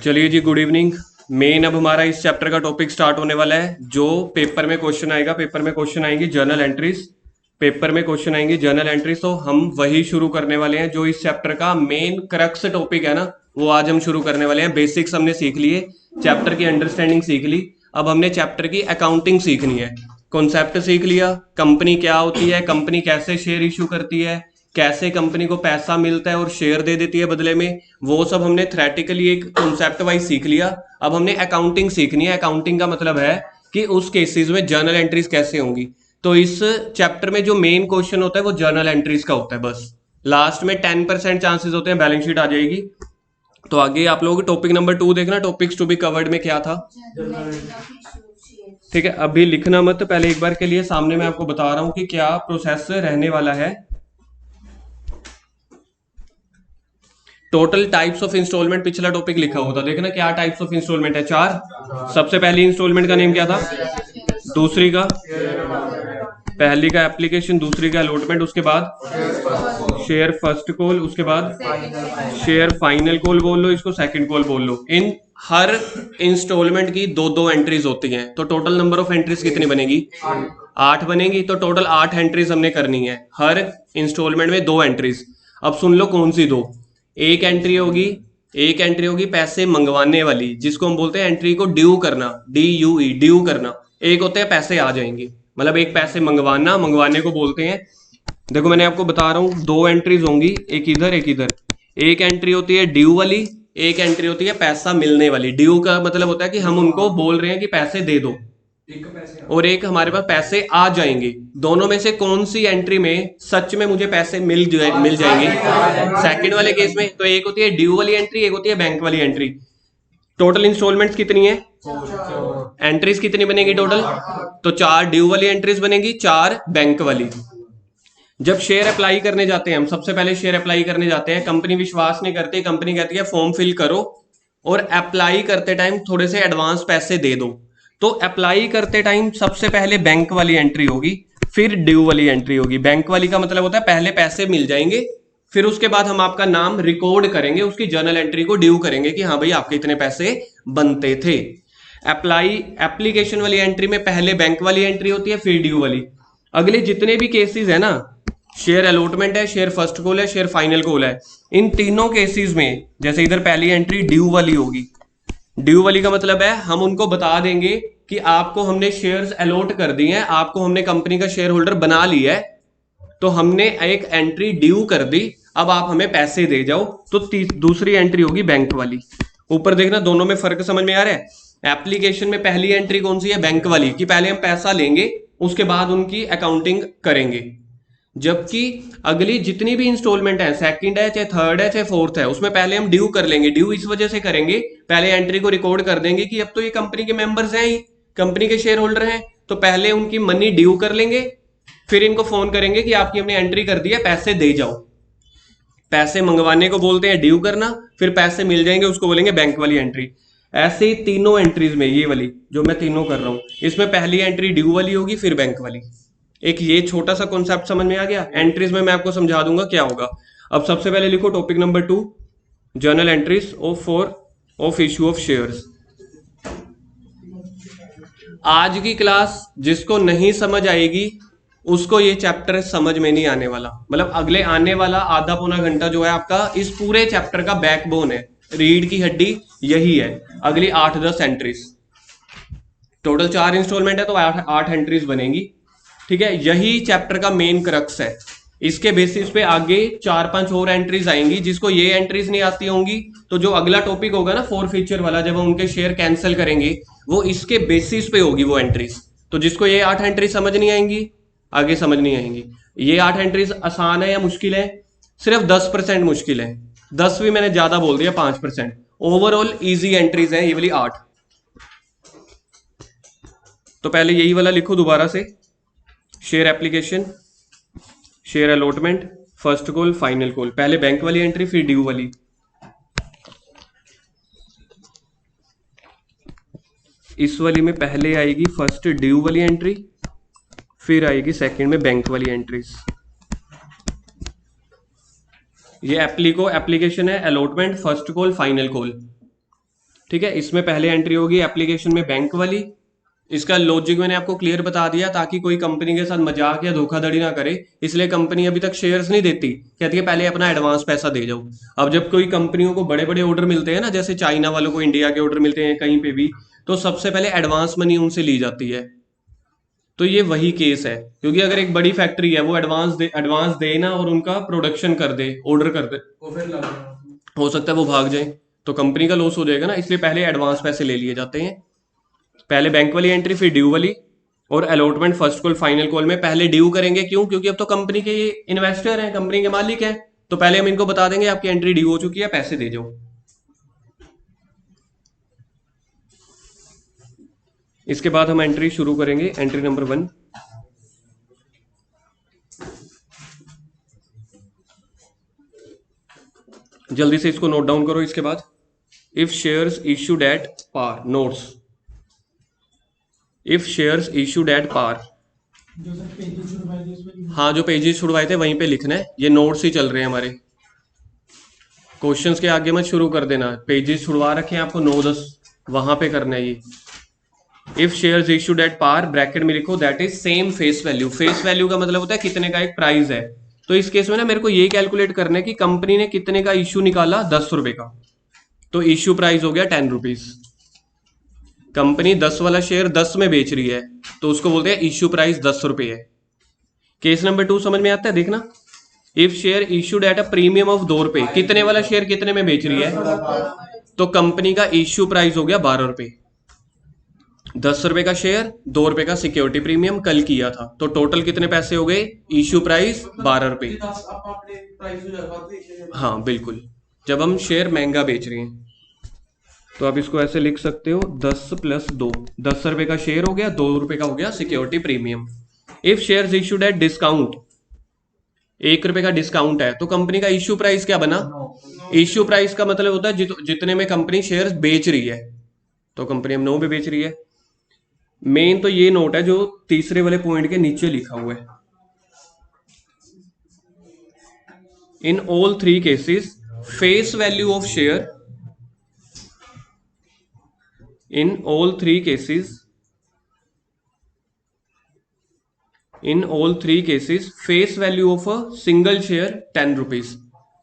चलिए जी, good evening. Main अब हमारा इस चैप्टर का टॉपिक स्टार्ट होने वाला है। जो पेपर में क्वेश्चन आएगा, पेपर में क्वेश्चन आएंगे जर्नल एंट्रीज, पेपर में क्वेश्चन आएंगे जर्नल एंट्रीज। तो हम वही शुरू करने वाले हैं जो इस चैप्टर का मेन क्रक्स टॉपिक है ना, वो आज हम शुरू करने वाले हैं। बेसिक्स हमने सीख लिए, चैप्टर की अंडरस्टैंडिंग सीख ली, अब हमने चैप्टर की अकाउंटिंग सीखनी है। कॉन्सेप्ट सीख लिया, कंपनी क्या होती है, कंपनी कैसे शेयर इशू करती है, कैसे कंपनी को पैसा मिलता है और शेयर दे देती है बदले में, वो सब हमने थ्योरेटिकली एक कॉन्सेप्ट वाइज सीख लिया। अब हमने अकाउंटिंग सीखनी है। अकाउंटिंग का मतलब है कि उस केसेस में जर्नल एंट्रीज कैसे होंगी। तो इस चैप्टर में जो मेन क्वेश्चन होता है वो जर्नल एंट्रीज का होता है। बस लास्ट में 10% चांसेस होते हैं बैलेंस शीट आ जाएगी। तो आगे आप लोग टॉपिक नंबर 2 देखना, टॉपिक्स टू बी कवर्ड में क्या था। ठीक है, अभी लिखना मत, पहले एक बार के लिए सामने मैं आपको बता रहा हूं कि क्या प्रोसेस रहने वाला है। टोटल टाइप्स ऑफ इंस्टॉलमेंट पिछला टॉपिक लिखा हुआ था, देखना क्या टाइप्स ऑफ इंस्टॉलमेंट है, 4। सबसे पहली इंस्टॉलमेंट का नेम क्या था, दूसरी का, पहली का एप्लीकेशन, दूसरी का अलॉटमेंट, उसके बाद शेयर फर्स्ट कॉल, उसके बाद शेयर फाइनल कॉल बोल लो, इसको सेकंड कॉल बोल लो। इन हर इंस्टॉलमेंट की दो दो एंट्रीज होती हैं। तो टोटल नंबर ऑफ एंट्रीज कितनी बनेगी, 8 बनेगी। तो टोटल 8 एंट्रीज हमने करनी है, हर इंस्टॉलमेंट में 2 एंट्रीज। अब सुन लो कौन सी दो। एक एंट्री होगी, एक एंट्री होगी पैसे मंगवाने वाली, जिसको हम बोलते हैं एंट्री को ड्यू करना, DUE, ड्यू करना। एक होते हैं पैसे आ जाएंगे, मतलब एक पैसे मंगवाना, मंगवाने को बोलते हैं। देखो मैंने आपको बता रहा हूं, 2 एंट्रीज होंगी, एक इधर एक इधर। एक एंट्री होती है ड्यू वाली, एक एंट्री होती है पैसा मिलने वाली। ड्यू का मतलब होता है कि हम उनको बोल रहे हैं कि पैसे दे दो, और एक हमारे पास पैसे आ जाएंगे। दोनों में से कौन सी एंट्री में सच में मुझे पैसे मिल जाएंगे, सेकंड वाले केस में। तो एक होती है ड्यू वाली एंट्री, एक होती है बैंक वाली एंट्री। टोटल इंस्टॉलमेंट्स कितनी है, एंट्रीज कितनी बनेगी टोटल, तो 4 ड्यू वाली एंट्रीज बनेगी, 4 बैंक वाली। जब शेयर अप्लाई करने जाते हैं हम, सबसे पहले शेयर अप्लाई करने जाते हैं, कंपनी विश्वास नहीं करती, कंपनी कहती है फॉर्म फिल करो और अप्लाई करते टाइम थोड़े से एडवांस पैसे दे दो। तो अप्लाई करते टाइम सबसे पहले बैंक वाली एंट्री होगी, फिर ड्यू वाली एंट्री होगी। बैंक वाली का मतलब होता है पहले पैसे मिल जाएंगे, फिर उसके बाद हम आपका नाम रिकॉर्ड करेंगे, उसकी जर्नल एंट्री को ड्यू करेंगे कि हाँ भाई आपके इतने पैसे बनते थे। एप्लीकेशन वाली एंट्री में पहले बैंक वाली एंट्री होती है, फिर ड्यू वाली। अगले जितने भी केसेस है ना, शेयर अलॉटमेंट है, शेयर फर्स्ट कॉल है, शेयर फाइनल कॉल है, इन तीनों केसेस में जैसे इधर पहली एंट्री ड्यू वाली होगी। ड्यू वाली का मतलब है हम उनको बता देंगे कि आपको हमने शेयर्स अलॉट कर दिए हैं, आपको हमने कंपनी का शेयर होल्डर बना लिया है, तो हमने एक एंट्री ड्यू कर दी, अब आप हमें पैसे दे जाओ। तो दूसरी एंट्री होगी बैंक वाली। ऊपर देखना, दोनों में फर्क समझ में आ रहा है। एप्लीकेशन में पहली एंट्री कौन सी है, बैंक वाली, कि पहले हम पैसा लेंगे उसके बाद उनकी अकाउंटिंग करेंगे। जबकि अगली जितनी भी इंस्टॉलमेंट है, सेकंड है चाहे थर्ड है चाहे फोर्थ है, उसमें पहले हम ड्यू कर लेंगे। ड्यू इस वजह से करेंगे, पहले एंट्री को रिकॉर्ड कर देंगे कि अब तो ये कंपनी के मेंबर्स हैं, कंपनी के शेयर होल्डर हैं, तो पहले उनकी मनी ड्यू कर लेंगे, फिर इनको फोन करेंगे कि आपकी हमने एंट्री कर दी है, पैसे दे जाओ। पैसे मंगवाने को बोलते हैं ड्यू करना, फिर पैसे मिल जाएंगे उसको बोलेंगे बैंक वाली एंट्री। ऐसे ही तीनों एंट्रीज में, ये वाली जो मैं तीनों कर रहा हूं, इसमें पहली एंट्री ड्यू वाली होगी, फिर बैंक वाली। एक ये छोटा सा कॉन्सेप्ट समझ में आ गया। एंट्रीज में मैं आपको समझा दूंगा क्या होगा। अब सबसे पहले लिखो topic number 2, journal entries of issue of shares. आज की क्लास जिसको नहीं समझ आएगी उसको ये चैप्टर समझ में नहीं आने वाला। मतलब अगले आने वाला आधा पौना घंटा जो है आपका इस पूरे चैप्टर का बैकबोन है, रीढ़ की हड्डी यही है। अगली 8-10 एंट्रीज, टोटल 4 इंस्टॉलमेंट है तो 8 एंट्रीज बनेंगी। ठीक है, यही चैप्टर का मेन क्रक्स है। इसके बेसिस पे आगे 4-5 और एंट्रीज आएंगी। जिसको ये एंट्रीज नहीं आती होंगी तो जो अगला टॉपिक होगा ना फोर फीचर वाला, जब हम उनके शेयर कैंसिल करेंगे, वो इसके बेसिस पे होगी वो एंट्रीज। तो जिसको ये 8 एंट्रीज समझ नहीं आएंगी, आगे समझ नहीं आएंगी। ये 8 एंट्रीज आसान है या मुश्किल है, सिर्फ 10% मुश्किल है। 10 भी मैंने ज्यादा बोल दिया, 5%। ओवरऑल इजी एंट्रीज है ये वाली 8। तो पहले यही वाला लिखो दोबारा से, share application, share allotment, first call, final call. पहले बैंक वाली एंट्री, फिर ड्यू वाली। इस वाली में पहले आएगी फर्स्ट ड्यू वाली एंट्री, फिर आएगी सेकंड में बैंक वाली एंट्रीज। ये एप्लीकेशन है, allotment, first call, final call. ठीक है, इसमें पहले एंट्री होगी एप्लीकेशन में बैंक वाली। इसका लॉजिक मैंने आपको क्लियर बता दिया ताकि कोई कंपनी के साथ मजाक या धोखाधड़ी ना करे। इसलिए कंपनी अभी तक शेयर्स नहीं देती, कहती है पहले अपना एडवांस पैसा दे जाओ। अब जब कोई कंपनियों को बड़े बड़े ऑर्डर मिलते हैं ना, जैसे चाइना वालों को इंडिया के ऑर्डर मिलते हैं कहीं पे भी, तो सबसे पहले एडवांस मनी उनसे ली जाती है। तो ये वही केस है, क्योंकि अगर एक बड़ी फैक्ट्री है वो एडवांस दे ना और उनका प्रोडक्शन कर दे, ऑर्डर कर दे, तो फिर हो सकता है वो भाग जाए, तो कंपनी का लॉस हो जाएगा ना। इसलिए पहले एडवांस पैसे ले लिए जाते हैं। पहले बैंक वाली एंट्री, फिर ड्यू वाली। और allotment, first call, final call में पहले ड्यू करेंगे। क्यों? क्योंकि अब तो कंपनी के इन्वेस्टर हैं, कंपनी के मालिक हैं, तो पहले हम इनको बता देंगे आपकी एंट्री ड्यू हो चुकी है, पैसे दे जाओ। इसके बाद हम एंट्री शुरू करेंगे, एंट्री नंबर 1। जल्दी से इसको नोट डाउन करो। इसके बाद if shares issued at par, notes, if shares issued at par, हाँ जो पेजेस छुड़वाए थे वहीं पे लिखना है, ये नोट्स ही चल रहे हैं हमारे। क्वेश्चंस के आगे मत शुरू कर देना, पेजेस छुड़वा रखे हैं आपको 9-10, वहां पे करना है ये। If shares issued at par, bracket में लिखो that is same face value. Face value का मतलब होता है कितने का एक प्राइस है। तो इस केस में ना मेरे को ये कैलकुलेट करना है कि कंपनी ने कितने का इश्यू निकाला, 10 रुपए का, तो इश्यू प्राइस हो गया 10 रुपीज। कंपनी 10 वाला शेयर 10 में बेच रही है, तो उसको बोलते हैं इश्यू प्राइस 10 रुपए है। केस नंबर 2 समझ में आता है? देखना, if share issued at a premium of 2 रुपए, कितने वाला शेयर कितने में बेच रही है, तो कंपनी का इश्यू प्राइस हो गया 12 रुपए। 10 रुपए का शेयर, 2 रुपए का सिक्योरिटी प्रीमियम कल किया था, तो टोटल कितने पैसे हो गए, इश्यू प्राइस 12 रुपए। हाँ बिल्कुल, जब हम शेयर महंगा बेच रहे हैं तो आप इसको ऐसे लिख सकते हो, 10 + 2, 10 रुपए का शेयर हो गया, 2 रुपए का हो गया security premium. If shares issued at discount, 1 रुपए का डिस्काउंट है, तो कंपनी का इश्यू प्राइस क्या बना, इश्यू प्राइस का मतलब होता है जितने में कंपनी शेयर्स बेच रही है, तो कंपनी हम 9 पे बेच रही है। मेन तो ये नोट है जो तीसरे वाले पॉइंट के नीचे लिखा हुआ है, in all 3 cases face value of share, in all 3 cases face value of a single share 10 rupees.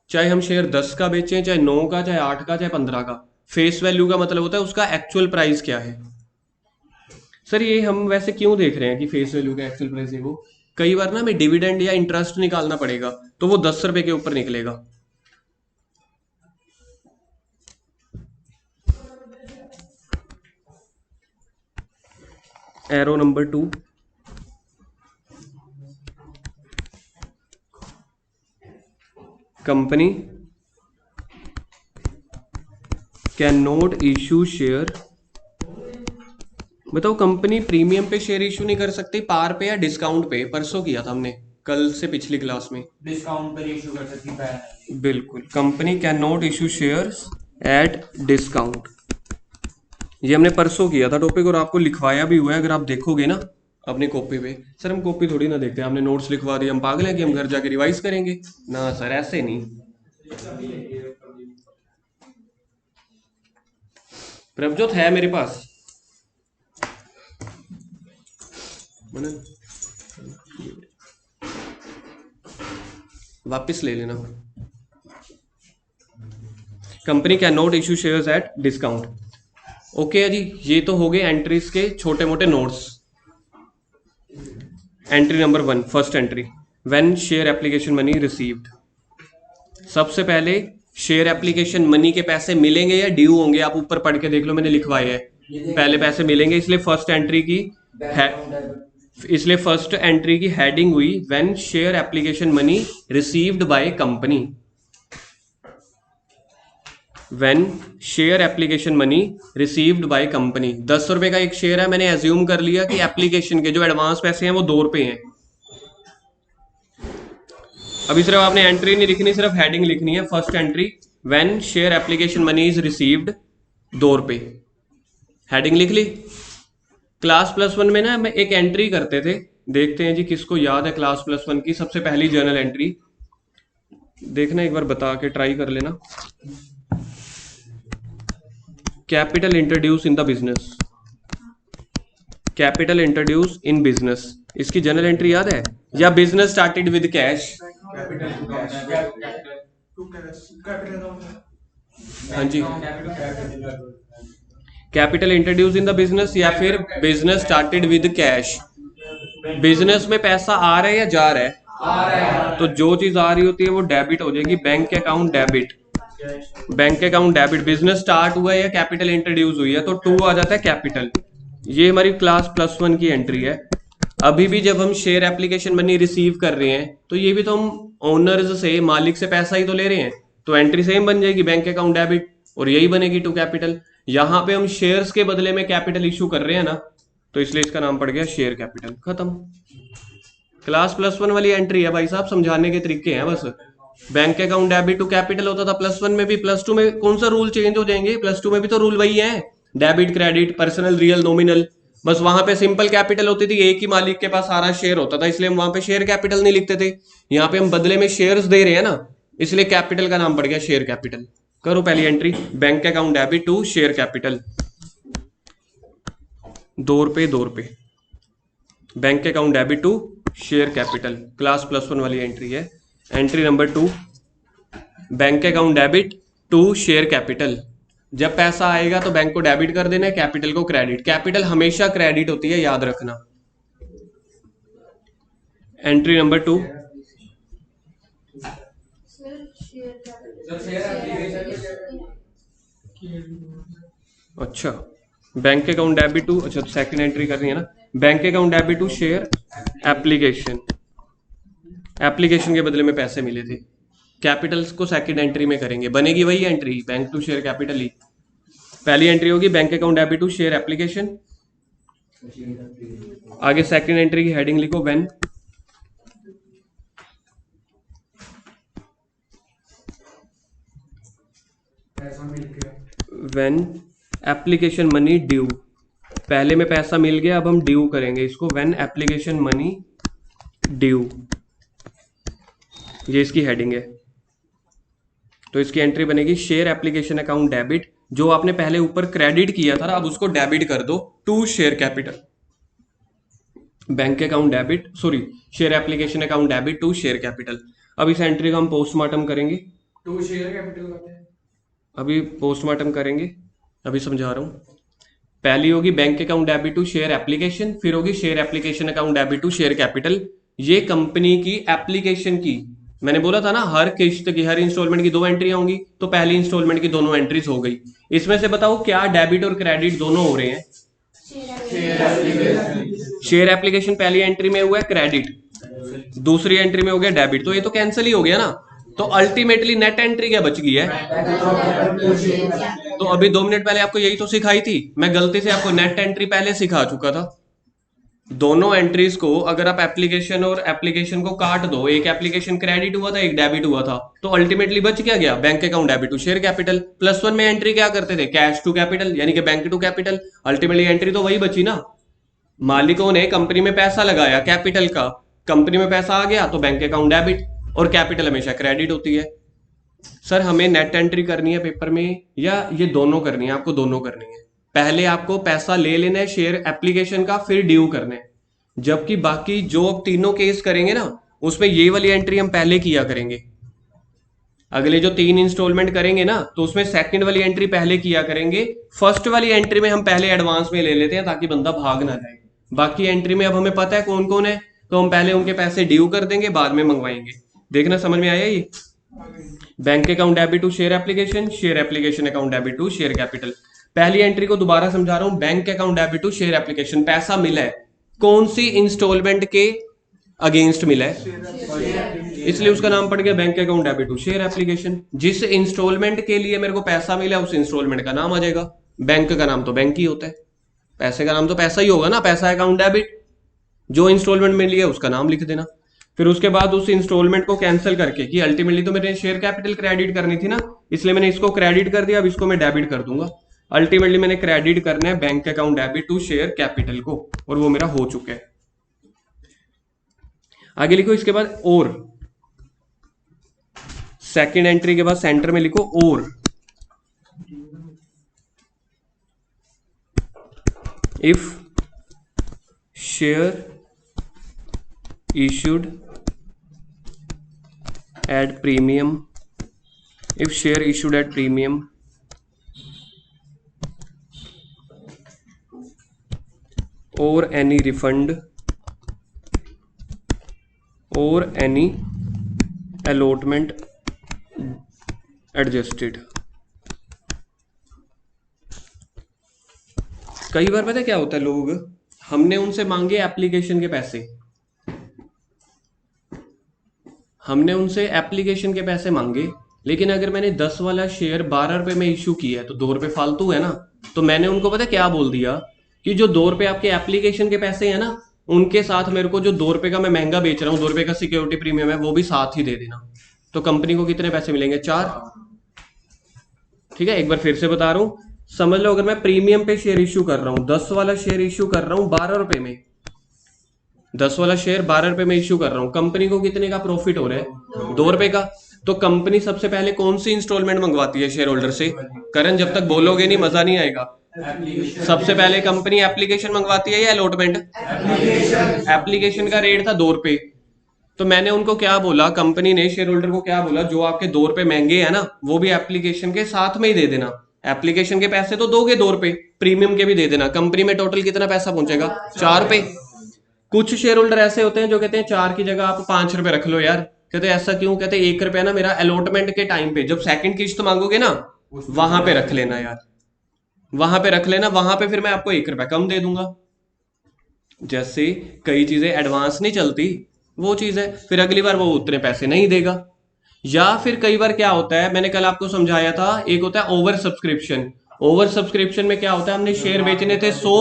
चाहे हम शेयर 10 का बेचें, चाहे 9 का, चाहे 8 का, चाहे 15 का, फेस वैल्यू का मतलब होता है उसका एक्चुअल प्राइस क्या है। सर ये हम वैसे क्यों देख रहे हैं कि फेस वैल्यू का एक्चुअल प्राइस है वो, कई बार ना हमें डिविडेंड या इंटरेस्ट निकालना पड़ेगा, तो वो 10 रुपए के ऊपर निकलेगा। Arrow number 2, company can not issue share. बताओ, कंपनी प्रीमियम पे शेयर इश्यू नहीं कर सकती, पार पे या डिस्काउंट पे? परसों किया था हमने, कल से पिछली क्लास में। डिस्काउंट पर इश्यू कर सकती है। बिल्कुल, company can not issue shares at discount, ये हमने परसों किया था टॉपिक, और आपको लिखवाया भी हुआ है, अगर आप देखोगे ना अपनी कॉपी पे। सर हम कॉपी थोड़ी ना देखते, हमने नोट्स लिखवा दिए, हम पागल हैं कि हम घर जाके रिवाइज करेंगे ना? सर ऐसे नहीं। प्रभजोत है मेरे पास, वापस ले लेना। Company can not issue shares at discount. Okay है जी, ये तो हो गए एंट्रीज के छोटे मोटे notes. Entry number 1, first entry, when share application money received. सबसे पहले शेयर एप्लीकेशन मनी के पैसे मिलेंगे या ड्यू होंगे, आप ऊपर पढ़ के देख लो, मैंने लिखवाए हैं। पहले पैसे मिलेंगे, इसलिए फर्स्ट एंट्री की हेडिंग हुई when share application money received by company. When share application money received by company. 10 रुपए का एक शेयर है, मैंने एज्यूम कर लिया कि एप्लीकेशन के जो एडवांस पैसे हैं वो 2 रुपए हैं। अभी सिर्फ आपने एंट्री नहीं लिखनी, सिर्फ हेडिंग लिखनी है, first entry when share application money is received 2 रुपए, हेडिंग लिख ली। क्लास +1 में ना हम एक एंट्री करते थे, देखते हैं जी किसको याद है क्लास +1 की सबसे पहली जर्नल एंट्री। देखना एक बार बता के ट्राई कर लेना। Capital introduce in the business, capital introduce in business, इसकी जनरल एंट्री याद है? या बिजनेस स्टार्टेड विद कैश। हाँ जी, capital introduce in the business या फिर business started with cash. Business में पैसा आ रहा है या जा रहा है? तो जो चीज आ रही होती है वो डेबिट हो जाएगी, bank account debit, bank account debit. Business start हुआ है या कैपिटल इंट्रोड्यूस हुई है तो 2 आ जाता है कैपिटल। ये हमारी क्लास +1 की एंट्री है। अभी भी जब हम शेयर एप्लीकेशन मनी रिसीव कर रहे हैं तो ये भी तो हम ओनर्स से, मालिक से पैसा ही तो ले रहे हैं, तो एंट्री सेम बन जाएगी, बैंक अकाउंट डेबिट, और यही बनेगी टू कैपिटल। यहां पे हम शेयर्स के बदले में कैपिटल इशू कर रहे हैं ना, तो इसलिए इसका नाम पड़ गया शेयर कैपिटल। खत्म। क्लास +1 वाली एंट्री है भाई साहब, समझाने के तरीके हैं बस। Bank account debit to capital होता था +1 में भी, +2 में कौन सा रूल चेंज हो जाएंगे? +2 में भी तो रूल वही है, debit credit, personal real nominal. बस वहां पे सिंपल कैपिटल होती थी, एक ही मालिक के पास सारा शेयर होता था, इसलिए हम वहां पे शेयर कैपिटल नहीं लिखते थे। यहाँ पे हम बदले में शेयर्स दे रहे हैं ना, इसलिए कैपिटल का नाम पड़ गया शेयर कैपिटल। करो पहली entry, bank account debit to share capital, 2 रुपए 2 रुपए, bank account debit to share capital, class +1 वाली एंट्री है। Entry number 2, bank account debit to share capital. जब पैसा आएगा तो बैंक को डेबिट कर देना है, कैपिटल को क्रेडिट। कैपिटल हमेशा क्रेडिट होती है, याद रखना। एंट्री नंबर 2, अच्छा बैंक अकाउंट डेबिट टू, अच्छा सेकंड एंट्री करनी है ना, bank account debit to share application. Application के बदले में पैसे मिले थे, कैपिटल्स को सेकंड एंट्री में करेंगे, बनेगी वही entry, bank to share capital ही। पहली एंट्री होगी bank account debit to share application, आगे सेकंड एंट्री की हेडिंग लिखो व्हेन एप्लीकेशन मनी ड्यू। पहले में पैसा मिल गया, अब हम ड्यू करेंगे इसको, व्हेन एप्लीकेशन मनी ड्यू, ये इसकी हेडिंग है। तो इसकी एंट्री बनेगी शेयर एप्लीकेशन अकाउंट डेबिट, जो आपने पहले ऊपर क्रेडिट किया था ना, अब उसको डेबिट कर दो to share capital. Bank account debit, sorry share application account debit to share capital. अब इस एंट्री का हम पोस्टमार्टम करेंगे, टू शेयर कैपिटल अभी पोस्टमार्टम करेंगे, अभी समझा रहा हूं। पहली होगी bank account debit to share application, फिर होगी share application account debit to share capital. ये कंपनी की एप्लीकेशन की, मैंने बोला था ना हर किस्त की, हर इंस्टॉलमेंट की 2 एंट्री होंगी, तो पहली इंस्टॉलमेंट की दोनों एंट्रीज हो गई। इसमें से बताओ क्या डेबिट और क्रेडिट दोनों हो रहे हैं? शेयर एप्लीकेशन पहली एंट्री में हुआ है क्रेडिट, दूसरी एंट्री में हो गया डेबिट, तो ये तो कैंसिल ही हो गया ना। तो अल्टीमेटली नेट एंट्री क्या बच गई है? तो अभी 2 मिनट पहले आपको यही तो सिखाई थी, मैं गलती से आपको नेट एंट्री पहले सिखा चुका था। दोनों एंट्रीज को अगर आप एप्लीकेशन और एप्लीकेशन को काट दो, एक एप्लीकेशन क्रेडिट हुआ था, एक डेबिट हुआ था, तो अल्टीमेटली बच क्या गया? Bank account debit to share capital. +1 में एंट्री क्या करते थे? कैश टू कैपिटल, यानी कि bank to capital. Ultimately entry तो वही बची ना, मालिकों ने कंपनी में पैसा लगाया कैपिटल का, कंपनी में पैसा आ गया तो बैंक अकाउंट डेबिट, और कैपिटल हमेशा क्रेडिट होती है। सर हमें नेट एंट्री करनी है पेपर में या ये दोनों करनी है? आपको दोनों करनी है। पहले आपको पैसा ले लेना है शेयर एप्लीकेशन का, फिर ड्यू करना है। जबकि बाकी जो अब तीनों केस करेंगे ना, उसमें ये वाली एंट्री हम पहले किया करेंगे। अगले जो 3 इंस्टॉलमेंट करेंगे ना, तो उसमें सेकंड वाली एंट्री पहले किया करेंगे, फर्स्ट वाली एंट्री में हम पहले एडवांस में ले लेते हैं ताकि बंदा भाग ना जाए। बाकी एंट्री में अब हमें पता है कौन कौन है, तो हम पहले उनके पैसे ड्यू कर देंगे, बाद में मंगवाएंगे। देखना समझ में आया ये? Bank account debit to share application account debit to share capital. पहली एंट्री को दोबारा समझा रहा हूं, bank account debit to share application, पैसा मिला है, कौन सी इंस्टॉलमेंट के अगेंस्ट मिला है, इसलिए उसका नाम पड़ गया bank account debit to share application. जिस इंस्टॉलमेंट के लिए मेरे को पैसा मिला उस इंस्टॉलमेंट का नाम आ जाएगा, बैंक का नाम तो बैंक ही होता है, पैसे का नाम तो पैसा ही होगा ना, पैसा अकाउंट डेबिट। जो इंस्टॉलमेंट मिली है उसका नाम लिख देना। फिर उसके बाद उस इंस्टॉलमेंट को कैंसिल करके, कि अल्टीमेटली तो मेरे शेयर कैपिटल क्रेडिट करनी थी ना, इसलिए मैंने इसको क्रेडिट कर दिया, अब इसको मैं डेबिट कर दूंगा। अल्टीमेटली मैंने क्रेडिट करना है bank account debit to share capital को, और वो मेरा हो चुका है। आगे लिखो इसके बाद सेकंड एंट्री के बाद सेंटर में लिखो और if share issued at premium, if share issued at premium or any refund or any allotment adjusted. कई बार पता है क्या होता है, लोग हमने उनसे मांगे एप्लीकेशन के पैसे, हमने उनसे एप्लीकेशन के पैसे मांगे, लेकिन अगर मैंने 10 वाला शेयर 12 रुपए में इश्यू किया है तो 2 रुपए फालतू है ना। तो मैंने उनको पता क्या बोल दिया कि जो 2 रुपए आपके एप्लीकेशन के पैसे हैं ना, उनके साथ मेरे को जो 2 रुपए का मैं महंगा बेच रहा हूँ, 2 रुपए का सिक्योरिटी प्रीमियम है, वो भी साथ ही दे देना। तो कंपनी को कितने पैसे मिलेंगे? 4। ठीक है, एक बार फिर से बता रहा हूँ, समझ लो अगर मैं प्रीमियम पे शेयर इश्यू कर रहा हूँ, 10 वाला शेयर इश्यू कर रहा हूँ 12 रुपए में, 10 वाला शेयर 12 रुपए में इश्यू कर रहा हूं, कंपनी को कितने का प्रॉफिट हो रहा है? 2 रुपए का। तो कंपनी सबसे पहले कौन सी इंस्टॉलमेंट मंगवाती है शेयर होल्डर से? करण, जब तक बोलोगे नहीं मजा नहीं आएगा। सबसे पहले कंपनी एप्लीकेशन मंगवाती है या अलॉटमेंट? एप्लीकेशन का रेट था 2 रुपए, तो मैंने उनको क्या बोला, कंपनी ने शेयर होल्डर को क्या बोला, जो आपके 2 रुपए महंगे है ना, वो भी एप्लीकेशन के साथ में ही दे देना। एप्लीकेशन के पैसे तो दोगे 2 रुपए, प्रीमियम के भी दे देना। कंपनी में टोटल कितना पैसा पहुंचेगा? 4 रुपए। कुछ शेयर होल्डर ऐसे होते हैं जो कहते हैं 4 की जगह आप 5 रुपए रख लो यार। कहते हैं ऐसा क्यों? कहते हैं 1 रुपया ना मेरा अलॉटमेंट के टाइम पे, जब सेकंड किस्त मांगोगे ना, वहां पे रख लेना यार, वहां पे रख लेना, वहां पे फिर मैं आपको 1 रुपया कम दे दूंगा। जैसे कई चीजें एडवांस नहीं चलती, वो चीज है, फिर अगली बार वो उतने पैसे नहीं देगा। या फिर कई बार क्या होता है, मैंने कल आपको समझाया था, एक होता है ओवर सब्सक्रिप्शन। ओवर सब्सक्रिप्शन में क्या होता है, हमने शेयर बेचने थे 100,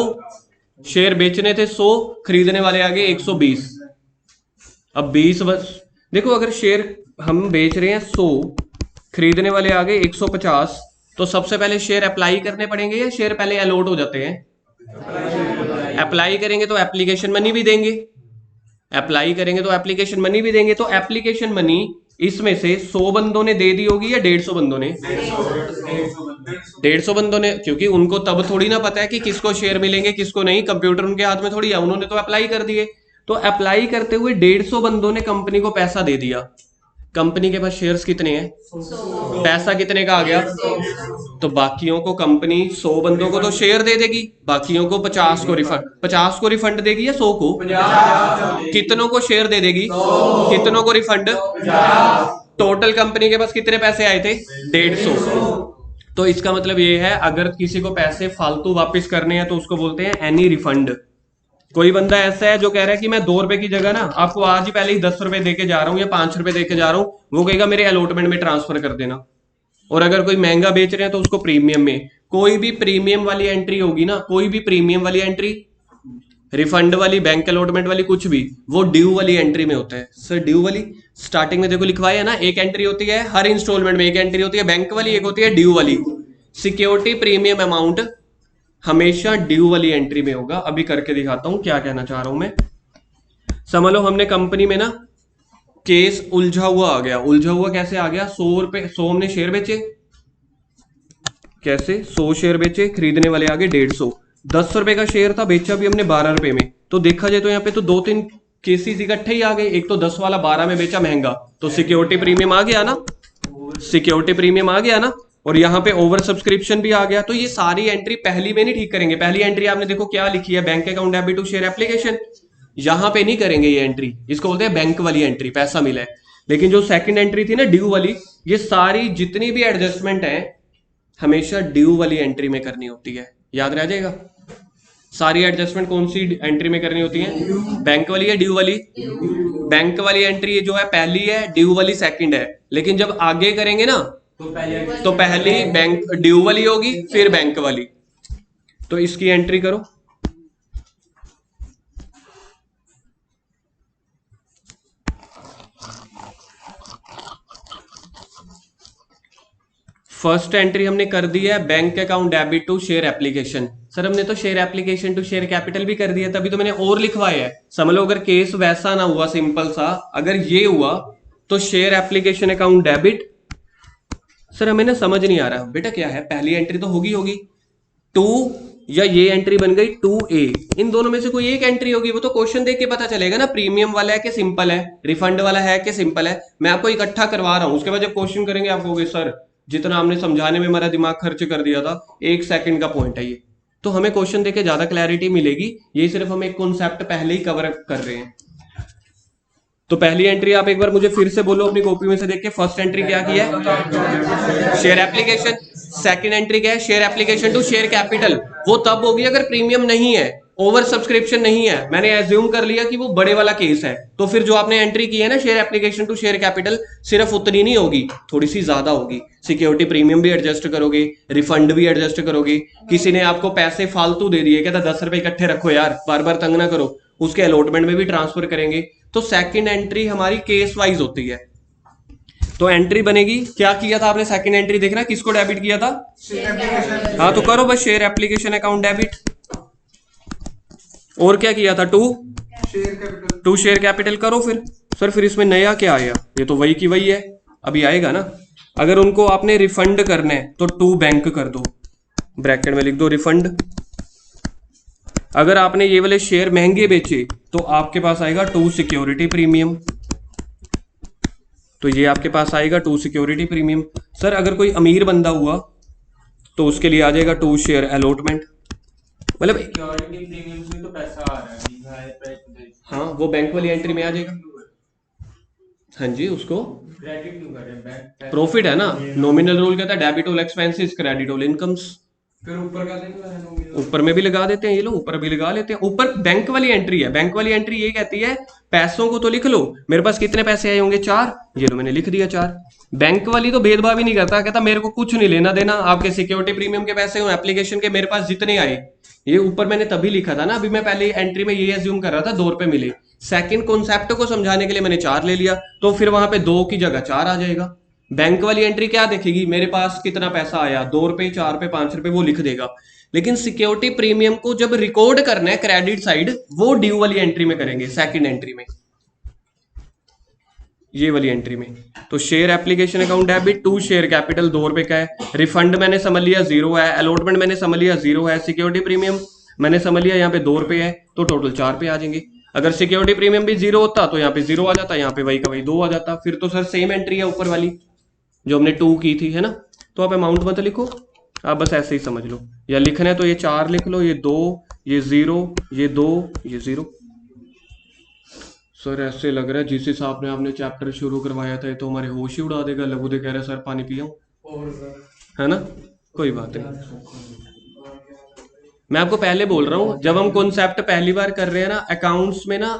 शेयर बेचने थे 100, खरीदने वाले आ गए 120। अब 20 बस देखो, अगर शेयर हम बेच रहे हैं 100, खरीदने वाले आ गए 150, तो सबसे पहले शेयर अप्लाई करने पड़ेंगे या शेयर पहले अलॉट हो जाते हैं? अप्लाई करेंगे तो एप्लीकेशन मनी भी देंगे, अप्लाई करेंगे तो एप्लीकेशन मनी भी देंगे। तो एप्लीकेशन मनी इसमें से 100 बंदों ने दे दी होगी या 150 बंदों ने? 150 बंदों ने, क्योंकि उनको तब थोड़ी ना पता है कि किसको शेयर मिलेंगे किसको नहीं, कंप्यूटर उनके हाथ में थोड़ी है, उन्होंने तो अप्लाई कर दिए। तो अप्लाई करते हुए 150 बंदों ने कंपनी को पैसा दे दिया। कंपनी के पास शेयर्स कितने हैं? पैसा कितने का आ गया? तो बाकियों को कंपनी 100 बंदों को तो शेयर दे देगी, बाकियों को 50 को रिफंड, 50 को रिफंड देगी या 100 को? कितनों को शेयर दे देगी? कितनों को रिफंड? टोटल कंपनी के पास कितने पैसे आए थे? 150। तो इसका मतलब ये है, अगर किसी को पैसे फालतू वापस करने हैं तो उसको बोलते हैं एनी रिफंड। कोई बंदा ऐसा है जो कह रहा है कि मैं 2 रुपए की जगह ना आपको आज ही पहले ही 10 रुपए देके जा रहा हूं या 5 रुपए देके जा रहा हूं, वो कहेगा मेरे अलॉटमेंट में ट्रांसफर कर देना। और अगर कोई महंगा बेच रहे हैं तो उसको प्रीमियम में, कोई भी प्रीमियम वाली एंट्री होगी ना, कोई भी प्रीमियम वाली एंट्री, रिफंड वाली, बैंक अलॉटमेंट वाली, कुछ भी, वो ड्यू वाली एंट्री में होता है। सर ड्यू वाली स्टार्टिंग में देखो लिखवाया है ना, एक एंट्री होती है हर इंस्टॉलमेंट में, एक एंट्री होती है बैंक वाली, एक होती है ड्यू वाली। सिक्योरिटी प्रीमियम अमाउंट हमेशा ड्यू वाली एंट्री में होगा। अभी करके दिखाता हूं क्या कहना चाह रहा हूं मैं। समझ लो हमने कंपनी में ना केस उलझा हुआ आ गया। उलझा हुआ कैसे आ गया? 100 रुपए, 100 हमने शेयर बेचे, कैसे? 100 शेयर बेचे, खरीदने वाले आ गए 150। 10 रुपए का शेयर था, बेचा भी हमने 12 रुपए में। तो देखा जाए तो यहाँ पे तो 2-3 केसेस इकट्ठे ही आ गए। एक तो 10 वाला 12 में बेचा महंगा, तो सिक्योरिटी प्रीमियम आ गया ना, सिक्योरिटी प्रीमियम आ गया ना, और यहाँ पे ओवर सब्सक्रिप्शन भी आ गया। तो ये सारी एंट्री पहली में नहीं ठीक करेंगे। पहली एंट्री आपने देखो क्या लिखी है, bank account debit to share application, यहाँ पे नहीं करेंगे ये एंट्री, इसको बोलते हैं बैंक वाली एंट्री, पैसा मिला है। लेकिन जो सेकंड एंट्री थी ना ड्यू वाली, ये सारी जितनी भी एडजस्टमेंट है हमेशा ड्यू वाली एंट्री में करनी होती है, याद रह जाएगा। सारी एडजस्टमेंट कौन सी एंट्री में करनी होती है? बैंक वाली या ड्यू वाली? बैंक वाली एंट्री जो है पहली है, ड्यू वाली सेकंड है। लेकिन जब आगे करेंगे ना तो पहली बैंक ड्यू वाली होगी, फिर बैंक वाली। तो इसकी एंट्री करो। फर्स्ट एंट्री हमने कर दी है bank account debit to share application. Sir हमने तो share application to share capital भी कर दिया, तभी तो मैंने और लिखवाया है। समझ लो अगर केस वैसा ना हुआ, सिंपल सा, अगर ये हुआ तो share application account debit sir हमें ना समझ नहीं आ रहा बेटा क्या है, पहली एंट्री तो होगी 2 या ये एंट्री बन गई 2A, इन दोनों में से कोई एक एंट्री होगी, वो तो क्वेश्चन देख के पता चलेगा ना प्रीमियम वाला है कि सिंपल है, रिफंड वाला है कि सिंपल है। मैं आपको इकट्ठा करवा रहा हूं, उसके बाद जब क्वेश्चन करेंगे आप कहोगे सर जितना हमने समझाने में हमारा दिमाग खर्च कर दिया था 1 सेकंड का पॉइंट है ये। तो हमें क्वेश्चन देके ज्यादा क्लैरिटी मिलेगी, ये सिर्फ हम एक कॉन्सेप्ट पहले ही कवर कर रहे हैं। तो पहली एंट्री आप एक बार मुझे फिर से बोलो अपनी कॉपी में से देख के, फर्स्ट एंट्री क्या की है, शेयर एप्लीकेशन। सेकंड एंट्री क्या है, share application to share capital. वो तब होगी अगर प्रीमियम नहीं है, ओवर सब्सक्रिप्शन नहीं है, मैंने एज्यूम कर लिया कि वो बड़े वाला केस है, तो फिर जो आपने एंट्री की है ना share application to share capital, सिर्फ उतनी नहीं होगी, थोड़ी सी ज्यादा होगी। सिक्योरिटी प्रीमियम भी एडजस्ट करोगे, रिफंड भी एडजस्ट करोगे, किसी ने आपको पैसे फालतू दे दिए, कहता 10 रुपए इकट्ठे रखो यार, बार बार तंग ना करो, उसके अलॉटमेंट में भी ट्रांसफर करेंगे। तो सेकंड एंट्री हमारी केस वाइज होती है। तो एंट्री बनेगी, क्या किया था आपने सेकंड एंट्री, देखना किसको डेबिट किया था, हाँ तो करो बस शेयर एप्लीकेशन अकाउंट डेबिट। और क्या किया था, टू शेयर कैपिटल करो। फिर सर फिर इसमें नया क्या आया, ये तो वही की वही है, अभी आएगा ना। अगर उनको आपने रिफंड करना है तो टू बैंक कर दो, ब्रैकेट में लिख दो रिफंड। अगर आपने ये वाले शेयर महंगे बेचे तो आपके पास आएगा टू सिक्योरिटी प्रीमियम, तो ये आपके पास आएगा टू सिक्योरिटी प्रीमियम। सर अगर कोई अमीर बंदा हुआ तो उसके लिए आ जाएगा टू शेयर अलॉटमेंट, मतलब सिक्योरिटी प्रीमियम से तो पैसा आ रहा है, हाँ वो बैंक वाली एंट्री में आ जाएगा। हाँ जी, उसको क्रेडिट क्यों कर रहे हैं बैंक, प्रॉफिट है ना, नॉमिनल रूल कहता है debit all expenses credit all incomes. फिर ऊपर का देंगे, ऊपर में भी लगा देते हैं ये लोग, ऊपर भी लगा लेते हैं। ऊपर बैंक वाली एंट्री है, बैंक वाली एंट्री ये कहती है पैसों को तो लिख लो, मेरे पास कितने पैसे आए होंगे 4, ये लो मैंने लिख दिया 4। बैंक वाली तो भेदभाव ही नहीं करता, कहता मेरे को कुछ नहीं लेना देना, आपके सिक्योरिटी प्रीमियम के पैसे हो, एप्लीकेशन के, मेरे पास जितने आए। ये ऊपर मैंने तभी लिखा था ना, अभी मैं पहले एंट्री में ये एज्यूम कर रहा था 2 रुपए मिले, सेकंड कॉन्सेप्ट को समझाने के लिए मैंने 4 ले लिया, तो फिर वहां पे 2 की जगह 4 आ जाएगा। बैंक वाली एंट्री क्या देखेगी, मेरे पास कितना पैसा आया, 2 रुपए 4 रुपए 5 रुपए वो लिख देगा। लेकिन सिक्योरिटी प्रीमियम को जब रिकॉर्ड करना है क्रेडिट साइड, वो ड्यू वाली एंट्री में करेंगे, सेकंड एंट्री में, ये वाली एंट्री में। तो share application account debit to share capital 2 रुपए का है, रिफंड मैंने समझ लिया 0 है, अलॉटमेंट मैंने समझ लिया 0 है, सिक्योरिटी प्रीमियम मैंने समझ लिया यहाँ पे 2 रुपए है, तो टोटल 4 रुपए आ जाएंगे। अगर सिक्योरिटी प्रीमियम भी 0 होता तो यहाँ पे 0 आ जाता, यहाँ पे वही का वही 2 आ जाता। फिर तो सर सेम एंट्री है ऊपर वाली जो हमने 2 की थी, है ना। तो आप अमाउंट मत लिखो, आप बस ऐसे ही समझ लो, या लिखना है तो ये 4 लिख लो, ये 2, ये 0, ये 2, ये 0। सर ऐसे लग रहा है जिस हिसाब ने आपने चैप्टर शुरू करवाया था ये तो हमारे होश ही उड़ा देगा। लघु दे कह रहे सर पानी पियो, है ना, कोई बात नहीं। मैं आपको पहले बोल रहा हूं, जब हम कॉन्सेप्ट पहली बार कर रहे हैं ना अकाउंट्स में ना,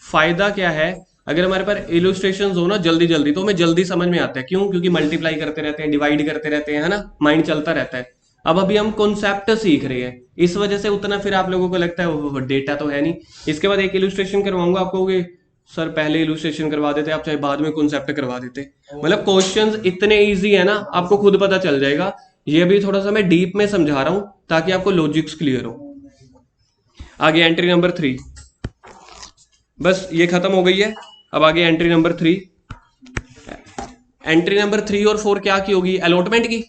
फायदा क्या है, अगर हमारे पास इलस्ट्रेशंस हो ना जल्दी जल्दी, तो हमें जल्दी समझ में आता है। क्यों, क्योंकि मल्टीप्लाई करते रहते हैं, डिवाइड करते रहते हैं, है ना, माइंड चलता रहता है। अब अभी हम कॉन्सेप्ट सीख रहे हैं, इस वजह से उतना फिर आप लोगों को लगता है डेटा तो है नहीं। इसके बाद एक इलस्ट्रेशन करवाऊंगा, आप कहोगे सर पहले इलस्ट्रेशन करवा देते आप, चाहे बाद में कॉन्सेप्ट करवा देते। मतलब क्वेश्चंस इतने इजी है ना, आपको खुद पता चल जाएगा। ये भी थोड़ा सा मैं डीप में समझा रहा हूं ताकि आपको लॉजिक्स क्लियर हो। आगे एंट्री नंबर 3, बस ये खत्म हो गई है। अब आगे एंट्री नंबर 3। एंट्री नंबर 3 और 4 क्या की होगी, अलॉटमेंट की।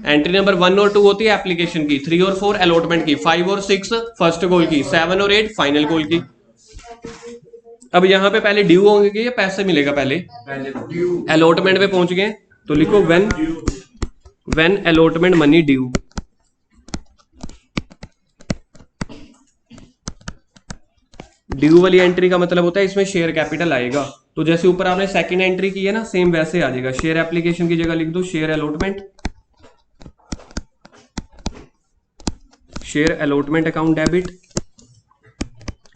एंट्री नंबर 1 और 2 होती है एप्लीकेशन की, 3 और 4 अलॉटमेंट की, 5 और 6 फर्स्ट कॉल की, 7 और 8 फाइनल कॉल की। अब यहां पे पहले ड्यू होंगे या पैसे मिलेगा, पहले अलॉटमेंट पे पहुंच गए तो लिखो when allotment money due. Due वाली एंट्री का मतलब होता है इसमें शेयर कैपिटल आएगा। तो जैसे ऊपर आपने सेकंड एंट्री की है ना, सेम वैसे आ जाएगा। शेयर एप्लीकेशन की जगह लिख दो share allotment, share allotment account debit.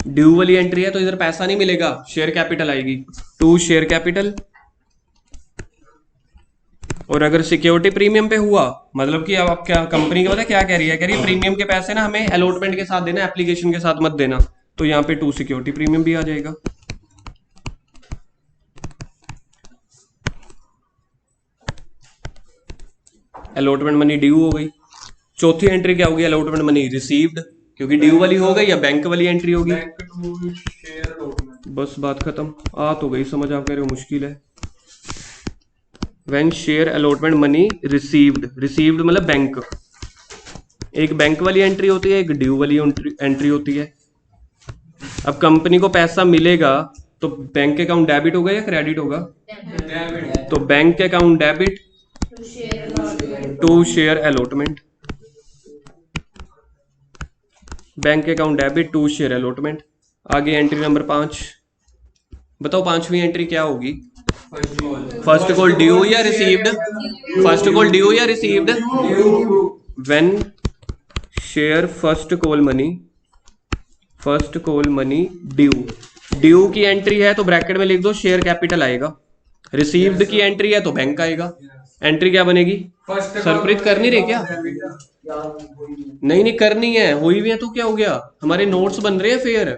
Due वाली एंट्री है तो इधर पैसा नहीं मिलेगा, शेयर कैपिटल आएगी, टू शेयर कैपिटल। और अगर सिक्योरिटी प्रीमियम पे हुआ, मतलब कि अब आप क्या कंपनी का पता क्या कह रही है, कह रही है प्रीमियम के पैसे ना हमें अलॉटमेंट के साथ देना, एप्लीकेशन के साथ मत देना, तो यहाँ पे टू सिक्योरिटी प्रीमियम भी आ जाएगा। अलॉटमेंट मनी ड्यू हो गई। चौथी एंट्री क्या होगी, अलॉटमेंट मनी रिसीव्ड, क्योंकि ड्यू वाली हो गई या बैंक वाली एंट्री होगी। बस बात खत्म, आ तो गई समझ, आप कह रहे हो मुश्किल है। When share allotment money received, received मतलब बैंक, एक बैंक वाली एंट्री होती है, एक ड्यू वाली एंट्री होती है। अब कंपनी को पैसा मिलेगा तो बैंक अकाउंट डेबिट होगा या क्रेडिट होगा? तो bank account debit to share allotment, bank account debit to share allotment. आगे एंट्री नंबर 5, बताओ पांचवी एंट्री क्या होगी? फर्स्ट कॉल ड्यू या रिसीव्ड? फर्स्ट कॉल ड्यू या received? When share first call money due, due की एंट्री है तो ब्रैकेट में लिख दो शेयर कैपिटल आएगा, रिसीव्ड की एंट्री है तो बैंक आएगा। एंट्री क्या बनेगी? सरप्रीत कर नहीं रहे क्या? नहीं करनी है, हुई भी है तो क्या हो गया, हमारे नोट्स बन रहे हैं फिर।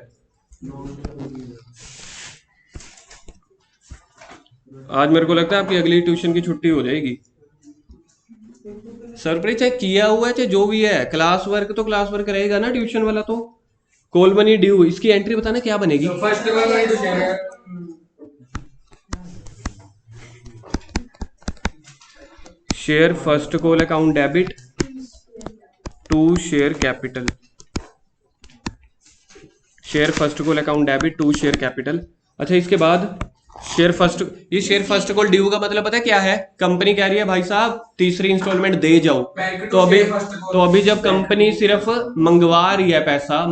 आज मेरे को लगता है आपकी अगली ट्यूशन की छुट्टी हो जाएगी। सरप्रीत चाहे किया हुआ है चाहे जो भी है, क्लास वर्क तो क्लास वर्क रहेगा ना, ट्यूशन वाला तो। कॉल मनी ड्यू, इसकी एंट्री बताना क्या बनेगी? First call money to share, share first call account debit to share capital, share first call account debit to share capital. अच्छा इसके बाद शेयर फर्स्ट, ये शेयर फर्स्ट कॉल ड्यू का मतलब पता है क्या है? कंपनी कह रही है भाई साहब तीसरी इंस्टॉलमेंट दे जाओ, तो अभी जब कंपनी सिर्फ मंगवा रही है पैसा,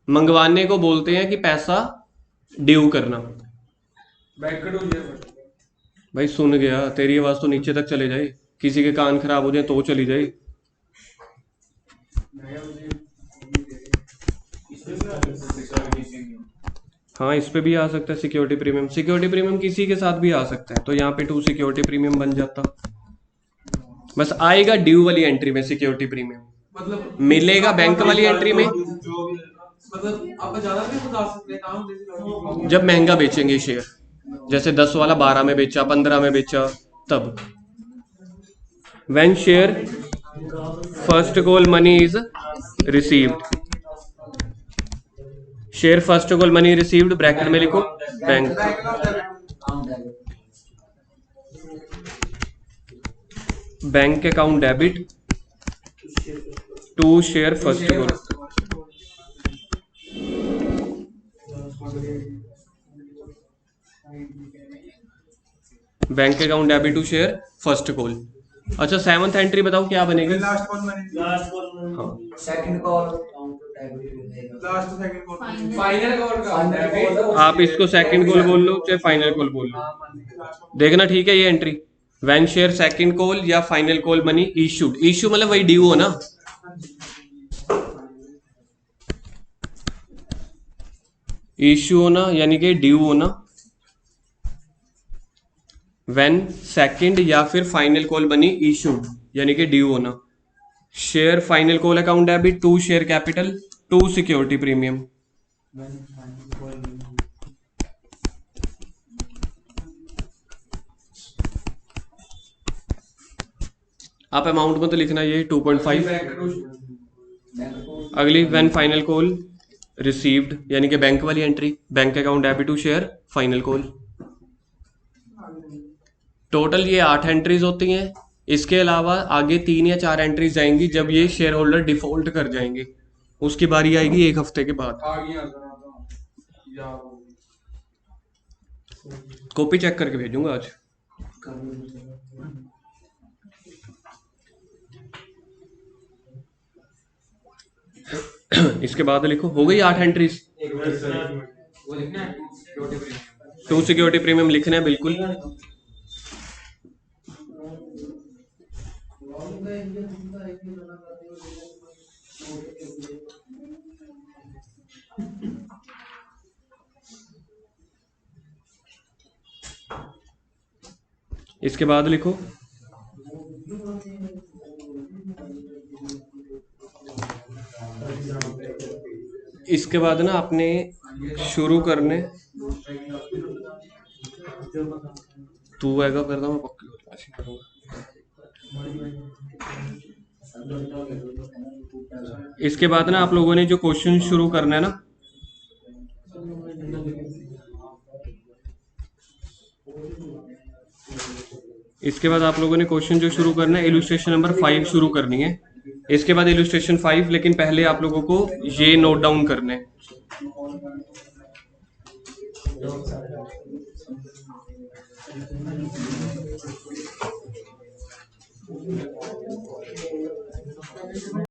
मंगवाने को बोलते हैं कि पैसा ड्यू करना। भाई सुन गया, तेरी आवाज तो नीचे तक चले जाए, किसी के कान खराब हो जाए तो चली जाए। हाँ इस पे भी आ सकता है सिक्योरिटी प्रीमियम, सिक्योरिटी प्रीमियम किसी के साथ भी आ सकता है, तो यहाँ पे टू सिक्योरिटी प्रीमियम बन जाता, बस आएगा ड्यू वाली एंट्री में सिक्योरिटी प्रीमियम, मतलब मिलेगा बैंक वाली एंट्री में मतलब आप ज्यादा भी बता सकते हैं काम, जब महंगा बेचेंगे शेयर, जैसे 10 वाला 12 में बेचा, 15 में बेचा, तब। When share first call money is received, share first call money received bracket में लिखो bank, bank account debit to share first call, bank account debit to share first call. अच्छा 7th एंट्री बताओ क्या बनेगी? लास्ट कॉल मैंने second call last second call final call का आप इसको सेकंड कॉल बोल लो चाहे फाइनल कॉल बोल लो, देखना ठीक है ये entry. When share second call या final call money issued, issue मतलब वही ड्यू हो ना, इशू होना यानी कि ड्यू होना। व्हेन सेकंड या फिर फाइनल कॉल मनी इशूड यानी कि ड्यू होना। Share final call account debit to share capital to security premium. आप अमाउंट में तो लिखना ये 2.5। अगली व्हेन फाइनल कॉल रिसीव्ड यानी कि बैंक वाली entry, bank account debit to share final call. Total ये 8 एंट्रीज होती हैं, इसके अलावा आगे 3 या 4 एंट्रीज जाएंगी जब ये शेयर होल्डर डिफॉल्ट कर जाएंगे, उसकी बारी आएगी 1 हफ्ते के बाद। कॉपी चेक करके भेजूंगा आज। इसके बाद लिखो, हो गई 8 एंट्रीज। टू सिक्योरिटी प्रीमियम लिखना है बिल्कुल। इसके बाद लिखो इसके बाद ना आपने शुरू करने, तू आएगा करता मैं पक्की करूंगा। इसके बाद ना आप लोगों ने जो क्वेश्चन शुरू करना है ना, इसके बाद आप लोगों ने क्वेश्चन जो शुरू करना है इलस्ट्रेशन नंबर 5 शुरू करनी है। इसके बाद इलस्ट्रेशन 5, लेकिन पहले आप लोगों को ये नोट डाउन करना है।